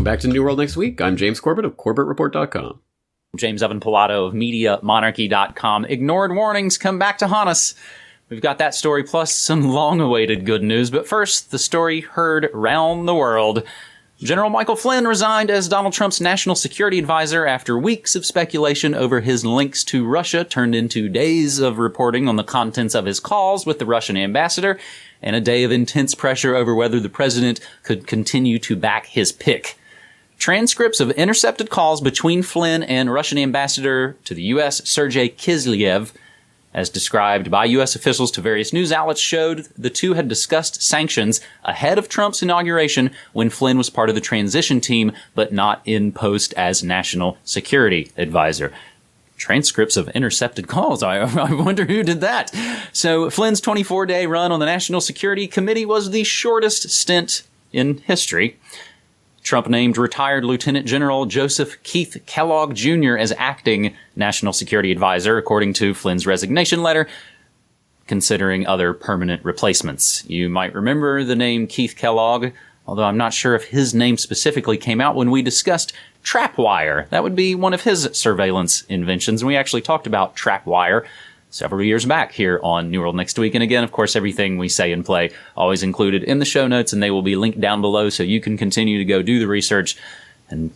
back to New World Next Week. I'm James Corbett of CorbettReport.com. James Evan Pilato of MediaMonarchy.com. Ignored warnings come back to haunt us. We've got that story plus some long-awaited good news. But first, the story heard round the world. General Michael Flynn resigned as Donald Trump's national security advisor after weeks of speculation over his links to Russia turned into days of reporting on the contents of his calls with the Russian ambassador and a day of intense pressure over whether the president could continue to back his pick. Transcripts of intercepted calls between Flynn and Russian ambassador to the U.S., Sergei Kislyev, as described by U.S. officials to various news outlets, showed the two had discussed sanctions ahead of Trump's inauguration when Flynn was part of the transition team, but not in post as national security advisor. Transcripts of intercepted calls. I wonder who did that. So Flynn's 24-day run on the National Security Committee was the shortest stint in history. Trump named retired Lieutenant General Joseph Keith Kellogg Jr. as acting National Security Advisor, according to Flynn's resignation letter, considering other permanent replacements. You might remember the name Keith Kellogg, although I'm not sure if his name specifically came out when we discussed TrapWire. That would be one of his surveillance inventions. And we actually talked about TrapWire several years back here on New World Next Week. And again, of course, everything we say and play always included in the show notes, and they will be linked down below so you can continue to go do the research and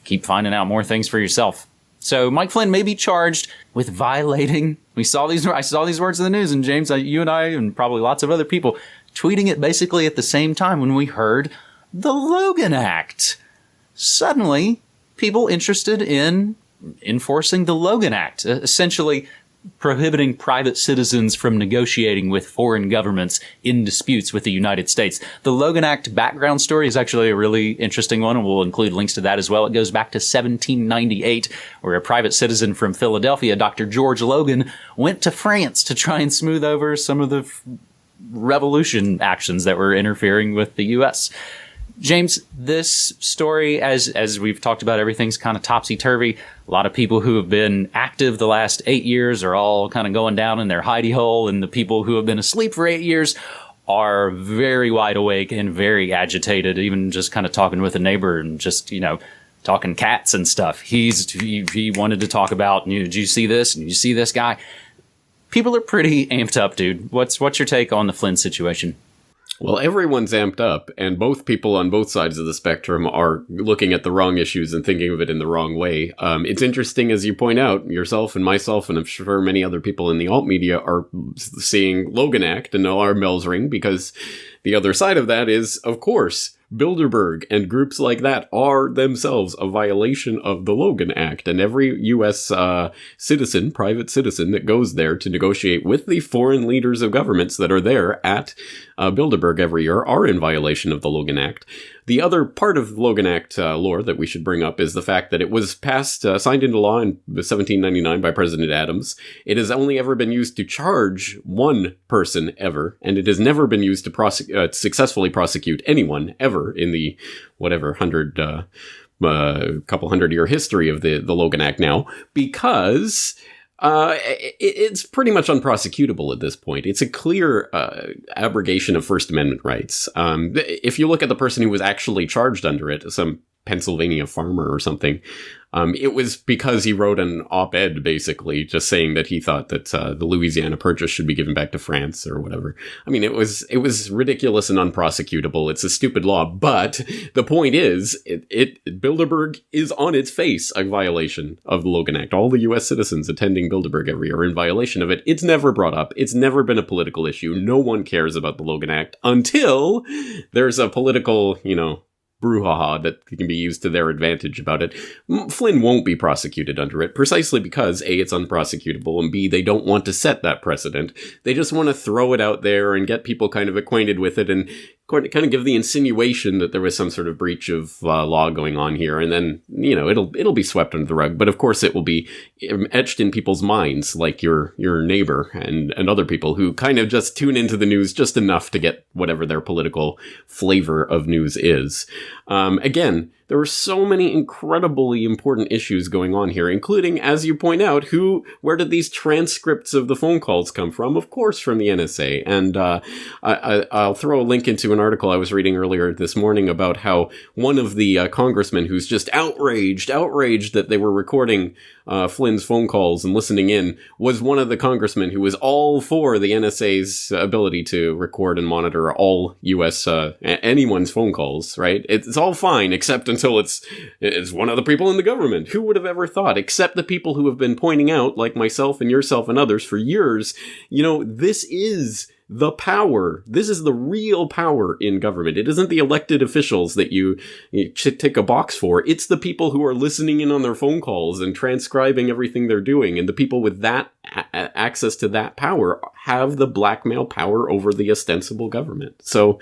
keep finding out more things for yourself. So Mike Flynn may be charged with violating. I saw these words in the news, and James, you and I, and probably lots of other people tweeting it basically at the same time when we heard the Logan Act. Suddenly, people interested in enforcing the Logan Act, essentially prohibiting private citizens from negotiating with foreign governments in disputes with the United States. The Logan Act background story is actually a really interesting one, and we'll include links to that as well. It goes back to 1798, where a private citizen from Philadelphia, Dr. George Logan, went to France to try and smooth over some of the revolution actions that were interfering with the U.S. James, this story, as we've talked about, everything's kind of topsy-turvy. A lot of people who have been active the last 8 years are all kind of going down in their hidey hole, and the people who have been asleep for 8 years are very wide awake and very agitated, even just kind of talking with a neighbor and just, talking cats and stuff. He wanted to talk about, did you see this? And you see this guy? People are pretty amped up, dude. What's your take on the Flynn situation? Well, everyone's amped up, and both people on both sides of the spectrum are looking at the wrong issues and thinking of it in the wrong way. It's interesting, as you point out, yourself and myself, and I'm sure many other people in the alt media are seeing Logan Act and alarm bells ring, because the other side of that is, of course, Bilderberg and groups like that are themselves a violation of the Logan Act. And every U.S. citizen, private citizen that goes there to negotiate with the foreign leaders of governments that are there at Bilderberg every year are in violation of the Logan Act. The other part of Logan Act lore that we should bring up is the fact that it was passed, signed into law in 1799 by President Adams. It has only ever been used to charge one person ever, and it has never been used to successfully prosecute anyone ever in the couple hundred year history of the Logan Act now, because it's pretty much unprosecutable at this point. It's a clear abrogation of First Amendment rights. If you look at the person who was actually charged under it, some Pennsylvania farmer or something, it was because he wrote an op-ed basically just saying that he thought that the Louisiana Purchase should be given back to France or whatever. I mean, it was ridiculous and unprosecutable. It's a stupid law, but the point is, Bilderberg is on its face a violation of the Logan Act. All the U.S. citizens attending Bilderberg every year are in violation of it. It's never brought up. It's never been a political issue. No one cares about the Logan Act until there's a political, brouhaha that can be used to their advantage about it. Flynn won't be prosecuted under it, precisely because A, it's unprosecutable, and B, they don't want to set that precedent. They just want to throw it out there and get people kind of acquainted with it and kind of give the insinuation that there was some sort of breach of law going on here, and then, it'll be swept under the rug. But of course it will be etched in people's minds, like your neighbor and other people who kind of just tune into the news just enough to get whatever their political flavor of news is. Again, There were so many incredibly important issues going on here, including, as you point out, where did these transcripts of the phone calls come from? Of course, from the NSA. And I'll throw a link into an article I was reading earlier this morning about how one of the congressmen who's just outraged that they were recording Flynn's phone calls and listening in was one of the congressmen who was all for the NSA's ability to record and monitor all U.S. Anyone's phone calls, right? It's all fine, except until it's one of the people in the government. Who would have ever thought? Except the people who have been pointing out, like myself and yourself and others for years, this is the power. This is the real power in government. It isn't the elected officials that you tick a box for. It's the people who are listening in on their phone calls and transcribing everything they're doing. And the people with that access to that power have the blackmail power over the ostensible government. So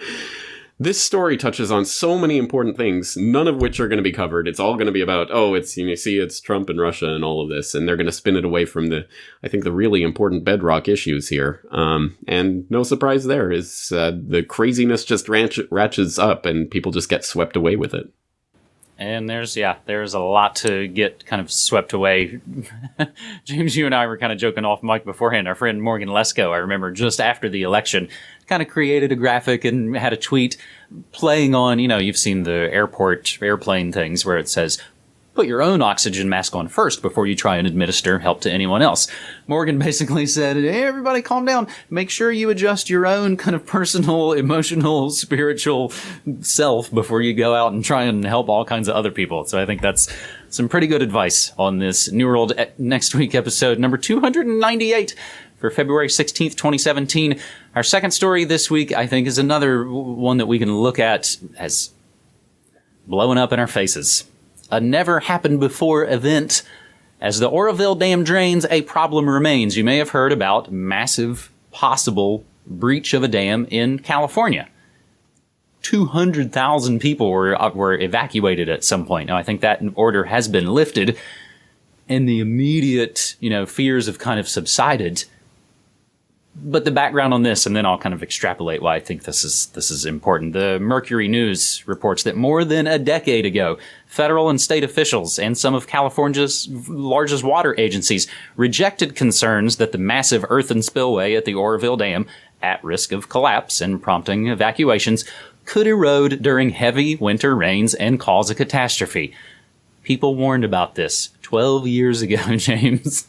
this story touches on so many important things, none of which are going to be covered. It's all going to be about, it's Trump and Russia and all of this, and they're going to spin it away from the really important bedrock issues here. And no surprise there is the craziness just ratchets up and people just get swept away with it. And there's a lot to get kind of swept away. James, you and I were kind of joking off mic beforehand. Our friend Morgan Lesko, I remember just after the election, kind of created a graphic and had a tweet playing on, you've seen the airplane things where it says, put your own oxygen mask on first before you try and administer help to anyone else. Morgan basically said, hey, everybody calm down. Make sure you adjust your own kind of personal, emotional, spiritual self before you go out and try and help all kinds of other people. So I think that's some pretty good advice on this New World Next Week episode number 298 for February 16th, 2017. Our second story this week, I think, is another one that we can look at as blowing up in our faces. A never-happened-before event. As the Oroville Dam drains, a problem remains. You may have heard about massive possible breach of a dam in California. 200,000 people were evacuated at some point. Now, I think that order has been lifted, and the immediate, fears have kind of subsided. But the background on this, and then I'll kind of extrapolate why I think this is important. The Mercury News reports that more than a decade ago, federal and state officials and some of California's largest water agencies rejected concerns that the massive earthen spillway at the Oroville Dam, at risk of collapse and prompting evacuations, could erode during heavy winter rains and cause a catastrophe. People warned about this 12 years ago, James.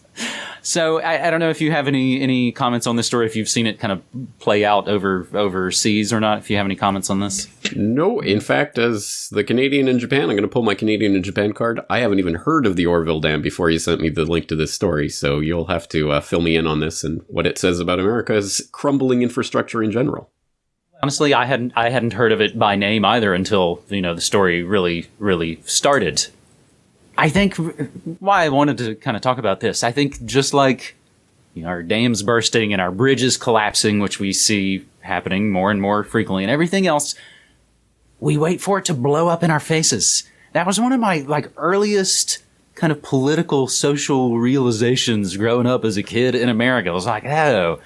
So I don't know if you have any comments on this story, if you've seen it kind of play out overseas or not, if you have any comments on this. No, in fact, as the Canadian in Japan, I'm going to pull my Canadian in Japan card. I haven't even heard of the Oroville Dam before you sent me the link to this story, so you'll have to fill me in on this and what it says about America's crumbling infrastructure in general. Honestly, I hadn't heard of it by name either until, the story really started. I think why I wanted to kind of talk about this, I think just like our dams bursting and our bridges collapsing, which we see happening more and more frequently, and everything else, we wait for it to blow up in our faces. That was one of my earliest kind of political, social realizations growing up as a kid in America. I was like, oh,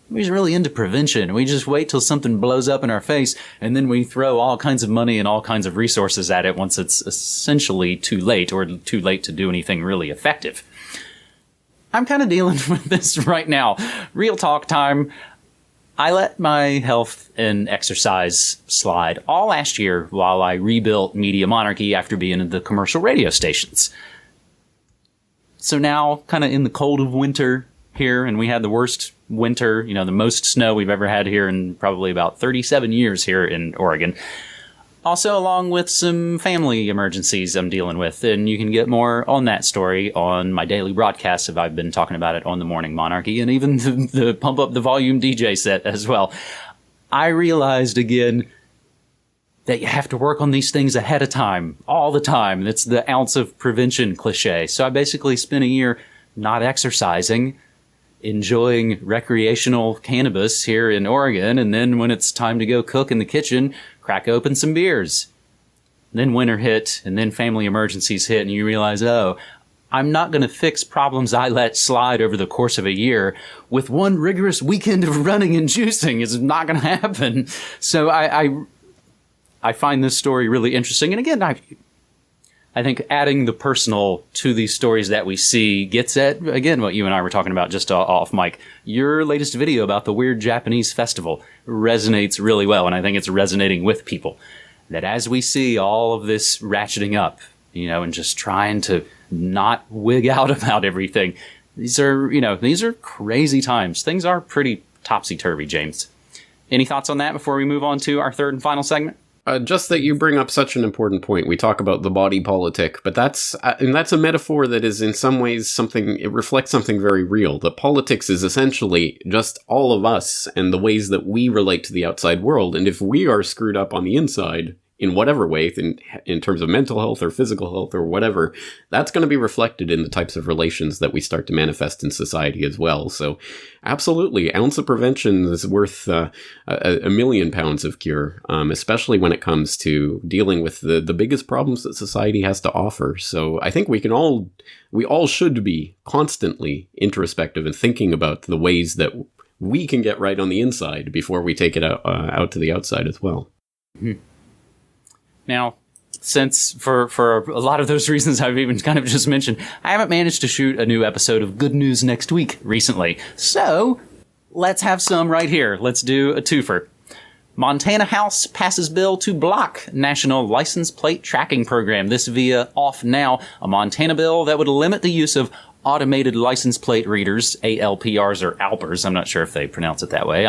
we're really into prevention. We just wait till something blows up in our face, and then we throw all kinds of money and all kinds of resources at it once it's essentially too late, or too late to do anything really effective. I'm kind of dealing with this right now. Real talk time. I let my health and exercise slide all last year while I rebuilt Media Monarchy after being in the commercial radio stations. So now, kind of in the cold of winter here, and we had the worst winter, the most snow we've ever had here in probably about 37 years here in Oregon. Also, along with some family emergencies I'm dealing with, and you can get more on that story on my daily broadcasts if I've been talking about it on the Morning Monarchy, and even the Pump Up the Volume DJ set as well. I realized again that you have to work on these things ahead of time, all the time. That's the ounce of prevention cliche. So I basically spent a year not exercising, enjoying recreational cannabis here in Oregon, and then when it's time to go cook in the kitchen, crack open some beers. Then winter hit, and then family emergencies hit, and you realize, oh, I'm not going to fix problems I let slide over the course of a year with one rigorous weekend of running and juicing. It's not going to happen. So I find this story really interesting. And again, I think adding the personal to these stories that we see gets at, again, what you and I were talking about just off mic. Your latest video about the weird Japanese festival resonates really well, and I think it's resonating with people. That as we see all of this ratcheting up, and just trying to not wig out about everything, these are crazy times. Things are pretty topsy-turvy, James. Any thoughts on that before we move on to our third and final segment? Just that you bring up such an important point. We talk about the body politic, but that's a metaphor that is in some ways it reflects something very real. That politics is essentially just all of us and the ways that we relate to the outside world. And if we are screwed up on the inside, in whatever way, in terms of mental health or physical health or whatever, that's going to be reflected in the types of relations that we start to manifest in society as well. So absolutely, ounce of prevention is worth a million pounds of cure, especially when it comes to dealing with the biggest problems that society has to offer. So I think we all should be constantly introspective and thinking about the ways that we can get right on the inside before we take it out to the outside as well. Mm-hmm. Now, since for a lot of those reasons I've even kind of just mentioned, I haven't managed to shoot a new episode of Good News Next Week recently. So let's have some right here. Let's do a twofer. Montana House passes bill to block National License Plate Tracking Program. This via Off Now, a Montana bill that would limit the use of automated license plate readers, ALPRs or ALPRs, I'm not sure if they pronounce it that way,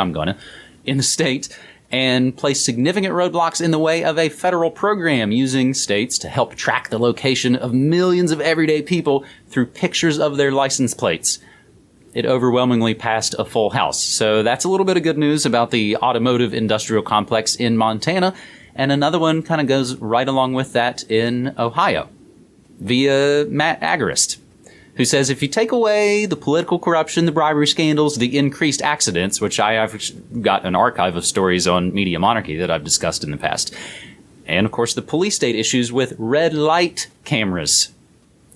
in the state, and place significant roadblocks in the way of a federal program using states to help track the location of millions of everyday people through pictures of their license plates. It overwhelmingly passed a full House. So that's a little bit of good news about the automotive industrial complex in Montana. And another one kind of goes right along with that in Ohio via Matt Agarist, who says if you take away the political corruption, the bribery scandals, the increased accidents, which I have got an archive of stories on Media Monarchy that I've discussed in the past, and of course the police state issues with red light cameras.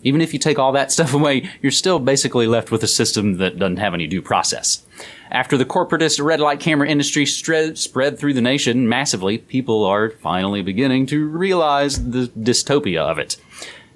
Even if you take all that stuff away, you're still basically left with a system that doesn't have any due process. After the corporatist red light camera industry spread through the nation massively, people are finally beginning to realize the dystopia of it.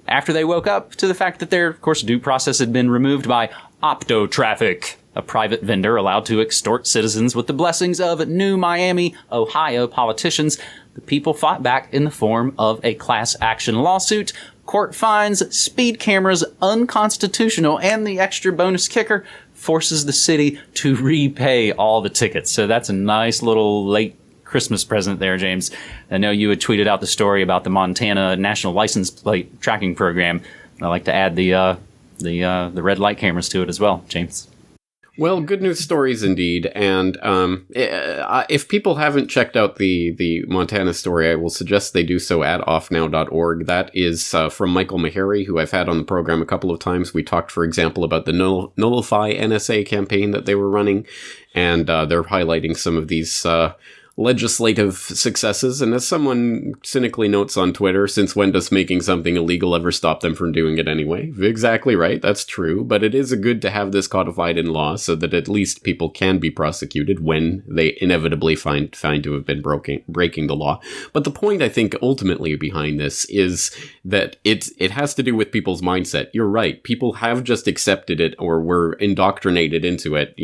After they woke up to the fact that their, of course, due process had been removed by OptoTraffic, a private vendor allowed to extort citizens with the blessings of New Miami, Ohio politicians, the people fought back in the form of a class action lawsuit. Court finds speed cameras unconstitutional, and the extra bonus kicker forces the city to repay all the tickets. So that's a nice little late Christmas present there, James. I know you had tweeted out the story about the Montana National License Plate Tracking Program. I'd like to add the red light cameras to it as well, James. Well, good news stories indeed. And if people haven't checked out the Montana story, I will suggest they do so at offnow.org. That is from Michael Meharry, who I've had on the program a couple of times. We talked, for example, about the Nullify NSA campaign that they were running, and they're highlighting some of these legislative successes. And as someone cynically notes on Twitter, since when does making something illegal ever stop them from doing it anyway? Exactly right. That's true. But it is good to have this codified in law so that at least people can be prosecuted when they inevitably find to have been breaking the law. But the point, I think, ultimately behind this is that it has to do with people's mindset. You're right. People have just accepted it or were indoctrinated into it.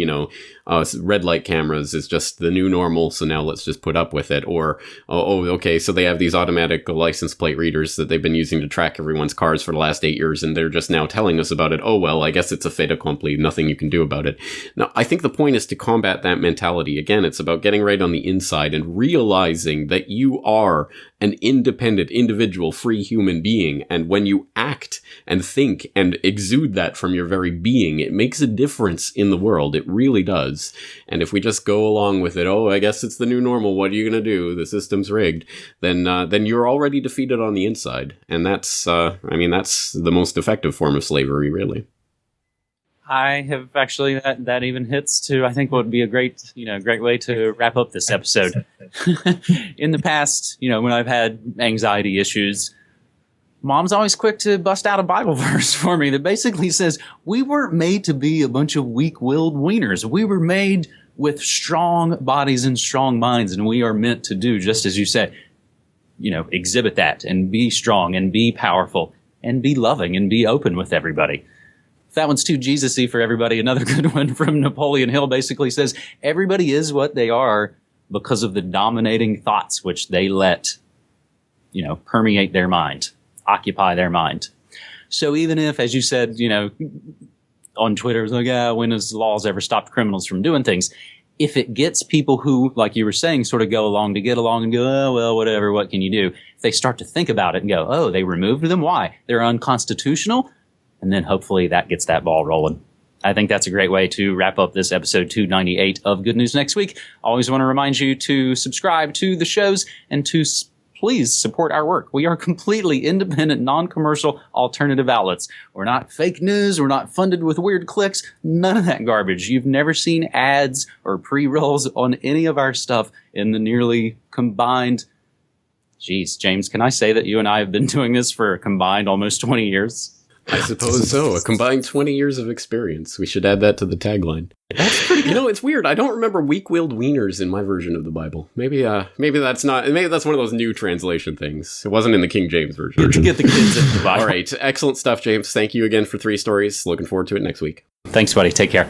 Red light cameras is just the new normal, so now let's just put up with it. Or, okay, so they have these automatic license plate readers that they've been using to track everyone's cars for the last 8 years, and they're just now telling us about it. Oh, well, I guess it's a fait accompli. Nothing you can do about it. Now, I think the point is to combat that mentality. Again, it's about getting right on the inside and realizing that you are an independent, individual, free human being. And when you act and think and exude that from your very being, it makes a difference in the world. It really does. And if we just go along with it, oh, I guess it's the new normal. What are you going to do? The system's rigged. Then you're already defeated on the inside. And that's the most effective form of slavery, really. I have actually, that even hits to, I think, what would be a great way to wrap up this episode. In the past, when I've had anxiety issues, Mom's always quick to bust out a Bible verse for me that basically says, we weren't made to be a bunch of weak-willed wieners. We were made with strong bodies and strong minds, and we are meant to do, just as you said, exhibit that and be strong and be powerful and be loving and be open with everybody. If that one's too Jesus-y for everybody, another good one from Napoleon Hill basically says, everybody is what they are because of the dominating thoughts which they let, permeate their mind, occupy their mind. So even if, as you said, on Twitter, it's like, when has laws ever stopped criminals from doing things? If it gets people who, like you were saying, sort of go along to get along and go, oh, well, whatever, what can you do? If they start to think about it and go, oh, they removed them? Why? They're unconstitutional? And then hopefully that gets that ball rolling. I think that's a great way to wrap up this episode 298 of Good News Next Week. Always want to remind you to subscribe to the shows and to please support our work. We are completely independent, non-commercial, alternative outlets. We're not fake news. We're not funded with weird clicks. None of that garbage. You've never seen ads or pre-rolls on any of our stuff in the nearly combined... Geez, James, can I say that you and I have been doing this for a combined almost 20 years? I suppose so. A combined 20 years of experience. We should add that to the tagline. That's pretty good. It's weird. I don't remember weak-willed wieners in my version of the Bible. Maybe that's one of those new translation things. It wasn't in the King James version. To get the kids into the Bible. All right. Excellent stuff, James. Thank you again for 3 stories. Looking forward to it next week. Thanks, buddy. Take care.